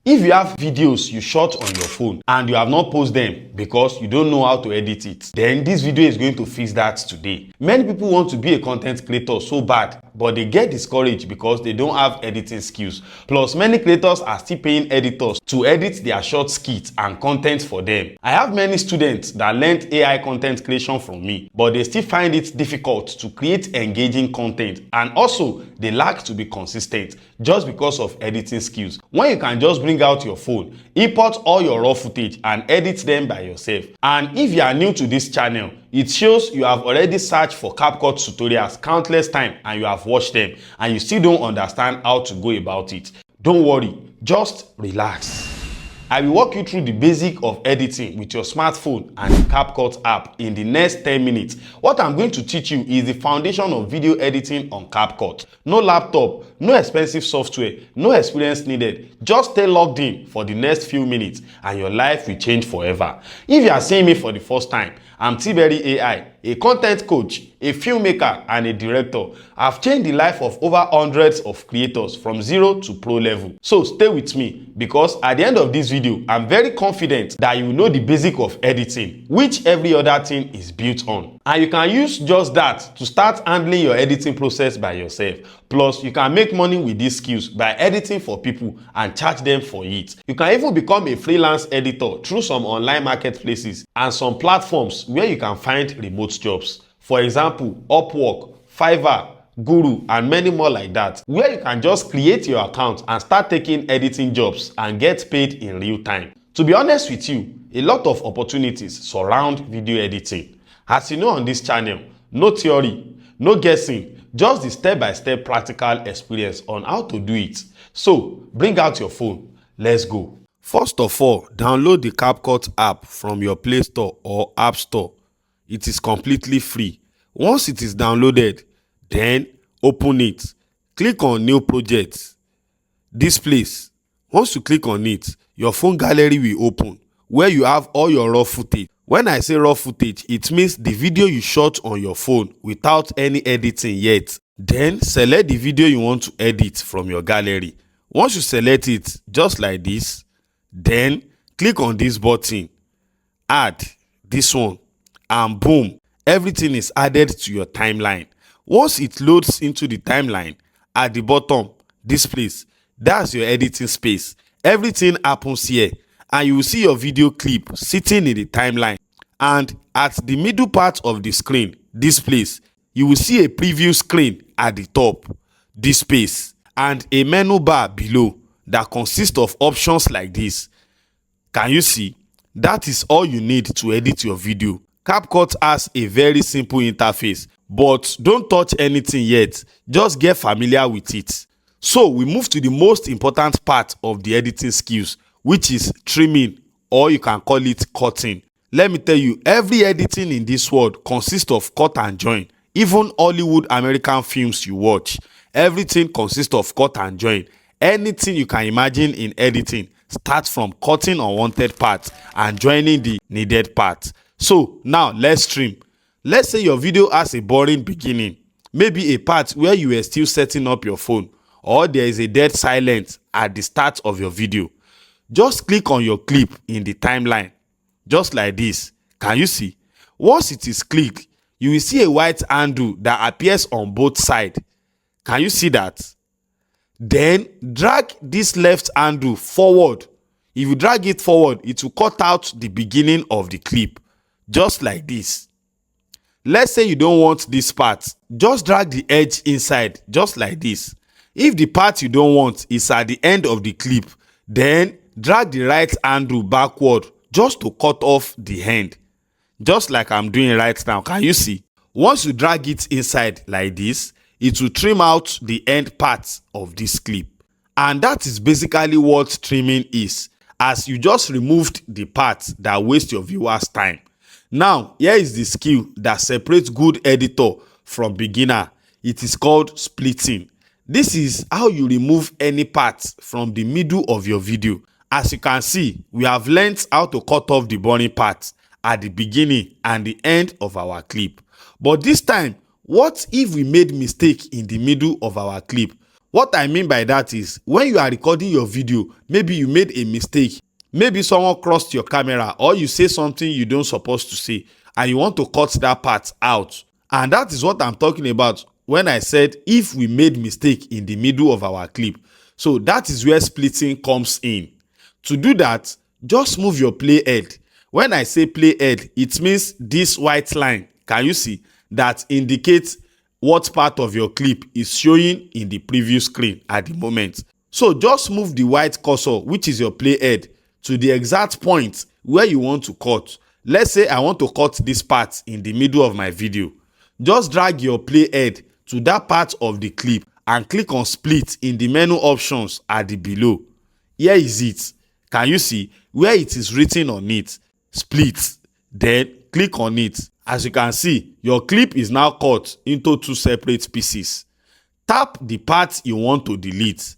If you have videos you shot on your phone and you have not posted them because you don't know how to edit it, then this video is going to fix that today. Many people want to be a content creator so bad, but they get discouraged because they don't have editing skills. Plus, many creators are still paying editors to edit their short skits and content for them. I have many students that learned AI content creation from me, but they still find it difficult to create engaging content, and also they lack to be consistent just because of editing skills. When you can just bring out your phone, import all your raw footage and edit them by yourself. And if you are new to this channel, it shows you have already searched for CapCut tutorials countless times and you have watched them and you still don't understand how to go about it. Don't worry, just relax. I will walk you through the basic of editing with your smartphone and the CapCut app in the next 10 minutes. What I'm going to teach you is the foundation of video editing on CapCut. No laptop, no expensive software, no experience needed. Just stay logged in for the next few minutes and your life will change forever. If you are seeing me for the first time, I'm Tberry AI, a content coach, a filmmaker, and a director. I've changed the life of over hundreds of creators from zero to pro level. So stay with me because at the end of this video, I'm very confident that you know the basic of editing, which every other thing is built on. And you can use just that to start handling your editing process by yourself. Plus, you can make money with these skills by editing for people and charge them for it. You can even become a freelance editor through some online marketplaces and some platforms where you can find remote jobs. For example, Upwork, Fiverr, Guru, and many more like that, where you can just create your account and start taking editing jobs and get paid in real time. To be honest with you, a lot of opportunities surround video editing. As you know on this channel, no theory, no guessing, just the step-by-step practical experience on how to do it. So, bring out your phone. Let's go. First of all, download the CapCut app from your Play Store or App Store. It is completely free. Once it is downloaded, then open it. Click on New Project. This place. Once you click on it, your phone gallery will open where you have all your raw footage. When I say raw footage, it means the video you shot on your phone without any editing yet. Then select the video you want to edit from your gallery. Once you select it, just like this, then click on this button, add this one, and boom, everything is added to your timeline. Once it loads into the timeline, at the bottom, this place, that's your editing space. Everything happens here, and you will see your video clip sitting in the timeline. And at the middle part of the screen, this place, you will see a preview screen at the top, this space, and a menu bar below that consists of options like this. Can you see? That is all you need to edit your video. CapCut has a very simple interface, but don't touch anything yet. Just get familiar with it. So we move to the most important part of the editing skills, which is trimming, or you can call it cutting. Let me tell you, every editing in this world consists of cut and join. Even Hollywood American films you watch, everything consists of cut and join. Anything you can imagine in editing starts from cutting unwanted parts and joining the needed parts. So now let's trim. Let's say your video has a boring beginning, maybe a part where you were still setting up your phone, or there is a dead silence at the start of your video. Just click on your clip in the timeline, just like this. Can you see? Once it is clicked, you will see a white handle that appears on both sides. Can you see that? Then drag this left handle forward. If you drag it forward, it will cut out the beginning of the clip, just like this. Let's say you don't want this part. Just drag the edge inside, just like this. If the part you don't want is at the end of the clip, then drag the right handle backward just to cut off the end, just like I'm doing right now. Can you see? Once you drag it inside like this, it will trim out the end parts of this clip. And that is basically what trimming is, as you just removed the parts that waste your viewers' time. Now, here is the skill that separates good editor from beginner. It is called splitting. This is how you remove any parts from the middle of your video. As you can see, we have learned how to cut off the boring parts at the beginning and the end of our clip. But this time, what if we made mistake in the middle of our clip? What I mean by that is when you are recording your video, maybe you made a mistake, maybe someone crossed your camera, or you say something you don't supposed to say and you want to cut that part out. And that is what I'm talking about when I said if we made mistake in the middle of our clip. So that is where splitting comes in. To do that, just move your playhead. When I say playhead, it means this white line, can you see, that indicates what part of your clip is showing in the preview screen at the moment. So just move the white cursor, which is your playhead, to the exact point where you want to cut. Let's say I want to cut this part in the middle of my video. Just drag your playhead to that part of the clip and click on split in the menu options at the below. Here is it. Can you see where it is written on it? Split. Then click on it. As you can see, your clip is now cut into two separate pieces. Tap the part you want to delete.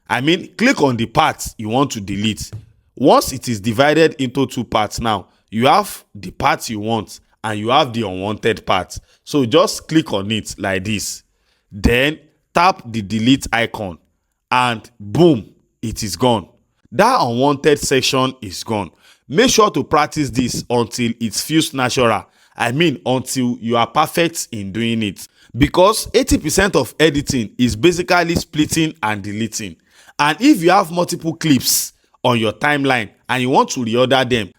Click on the part you want to delete. Once it is divided into two parts now, you have the part you want and you have the unwanted part. So just click on it like this. Then tap the delete icon and boom, it is gone. That unwanted section is gone. Make sure to practice this until it feels natural. Until you are perfect in doing it. Because 80% of editing is basically splitting and deleting. And if you have multiple clips on your timeline and you want to reorder them,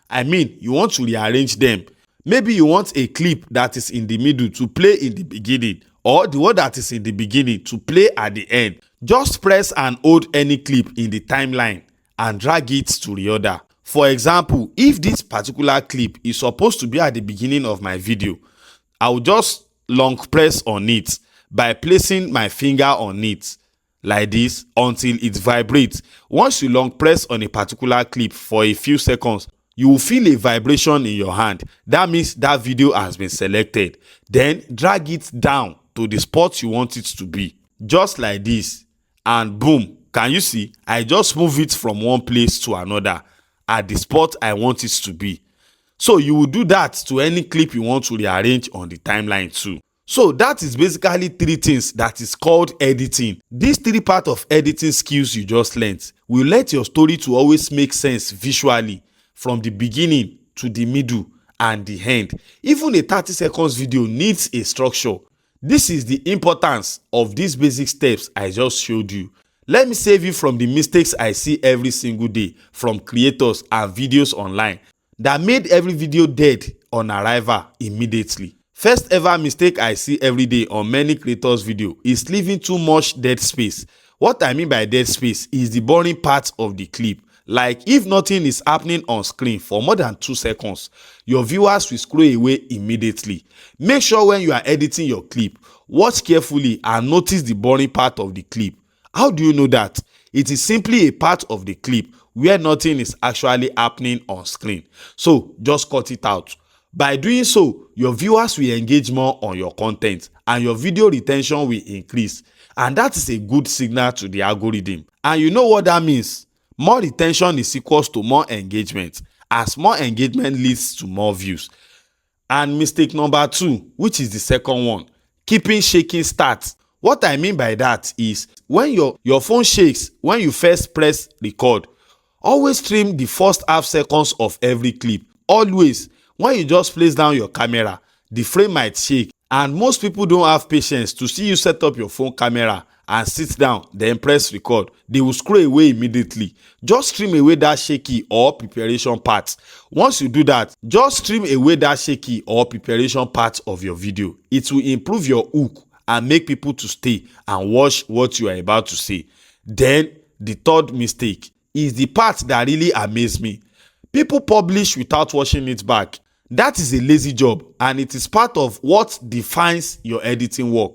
you want to rearrange them. Maybe you want a clip that is in the middle to play in the beginning, or the one that is in the beginning to play at the end. Just press and hold any clip in the timeline and drag it to reorder. For example, if this particular clip is supposed to be at the beginning of my video, I will just long press on it by placing my finger on it like this until it vibrates. Once you long press on a particular clip for a few seconds, you will feel a vibration in your hand. That means that video has been selected. Then drag it down to the spot you want it to be. Just like this. And boom, can you see? I just move it from one place to another at the spot I want it to be. So you will do that to any clip you want to rearrange on the timeline too. So that is basically three things that is called editing. These three parts of editing skills you just learned will let your story to always make sense visually from the beginning to the middle and the end. Even a 30 seconds video needs a structure. This is the importance of these basic steps I just showed you. Let me save you from the mistakes I see every single day from creators and videos online that made every video dead on arrival immediately. First ever mistake I see every day on many creators' video is leaving too much dead space. What I mean by dead space is the boring part of the clip. Like if nothing is happening on screen for more than 2 seconds, your viewers will scroll away immediately. Make sure when you are editing your clip, watch carefully and notice the boring part of the clip. How do you know that? It is simply a part of the clip where nothing is actually happening on screen. So just cut it out. By doing so, your viewers will engage more on your content and your video retention will increase. And that is a good signal to the algorithm. And you know what that means? More retention is equals to more engagement, as more engagement leads to more views. And mistake number 2, which is the second one, keeping shaking start. What I mean by that is when your phone shakes when you first press record, always trim the first half seconds of every clip. Always. When you just place down your camera, the frame might shake, and most people don't have patience to see you set up your phone camera and sit down then press record. They will scroll away immediately. Just trim away that shaky or preparation part. Once you do that, just trim away that shaky or preparation part of your video. It will improve your hook and make people to stay and watch what you are about to say. Then the third mistake is the part that really amazed me. People publish without watching it back. That is a lazy job and it is part of what defines your editing work.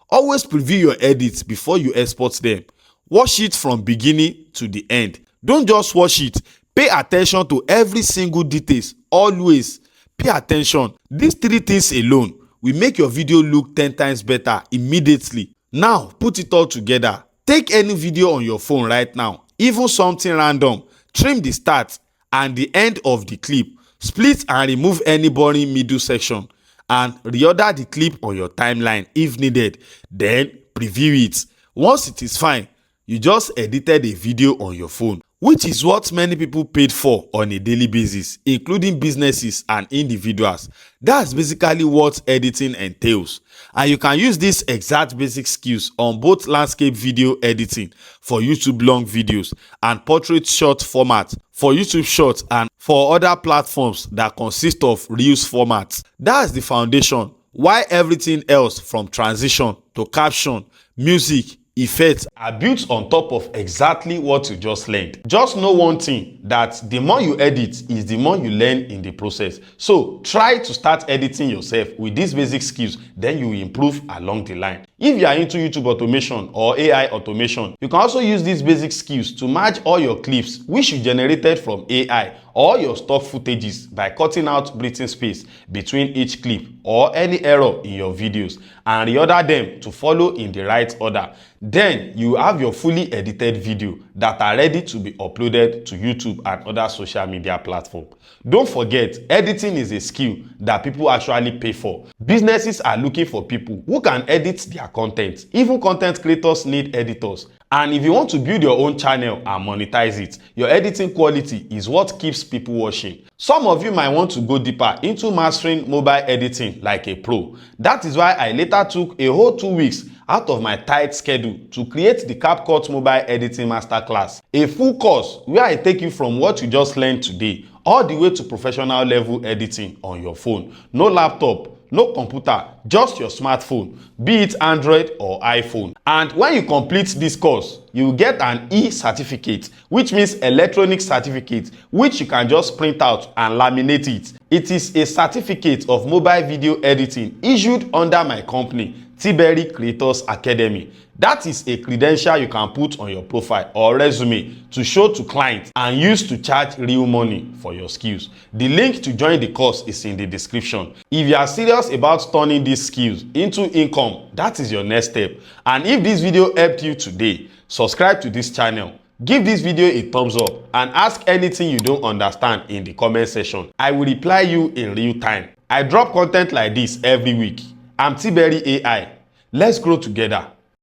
Always preview your edits before you export them. Watch it from beginning to the end. Don't just watch it. Pay attention to every single details. Always pay attention. These 3 things alone will make your video look 10 times better immediately. Now put it all together. Take any video on your phone right now, even something random. Trim the start and the end of the clip. Split and remove any boring middle section and reorder the clip on your timeline if needed. Then preview it. Once it is fine, you just edited a video on your phone, which is what many people paid for on a daily basis, including businesses and individuals. That's basically what editing entails. And you can use these exact basic skills on both landscape video editing for YouTube long videos and portrait short format for YouTube Shorts and for other platforms that consist of Reels formats. That's the foundation. Why everything else from transition to caption, music, effects are built on top of exactly what you just learned. Just know one thing, that the more you edit is the more you learn in the process. So try to start editing yourself with these basic skills, then you will improve along the line. If you are into YouTube automation or AI automation, you can also use these basic skills to merge all your clips which you generated from AI or your stock footages by cutting out breathing space between each clip or any error in your videos and reorder them to follow in the right order. Then you have your fully edited video that are ready to be uploaded to YouTube and other social media platforms. Don't forget, editing is a skill that people actually pay for. Businesses are looking for people who can edit their content. Even content creators need editors. And if you want to build your own channel and monetize it, your editing quality is what keeps people watching. Some of you might want to go deeper into mastering mobile editing like a pro. That is why I later took a whole 2 weeks out of my tight schedule to create the CapCut mobile editing masterclass, a full course where I take you from what you just learned today all the way to professional level editing on your phone. No laptop, no computer, just your smartphone, be it Android or iPhone. And when you complete this course, you will get an e-certificate, which means electronic certificate, which you can just print out and laminate it. It is a certificate of mobile video editing issued under my company, Tberry Creators Academy. That is a credential you can put on your profile or resume to show to clients and use to charge real money for your skills. The link to join the course is in the description. If you are serious about turning these skills into income, that is your next step. And if this video helped you today, subscribe to this channel, give this video a thumbs up, and ask anything you don't understand in the comment section. I will reply you in real time. I drop content like this every week. I'm Tberry AI. Let's grow together.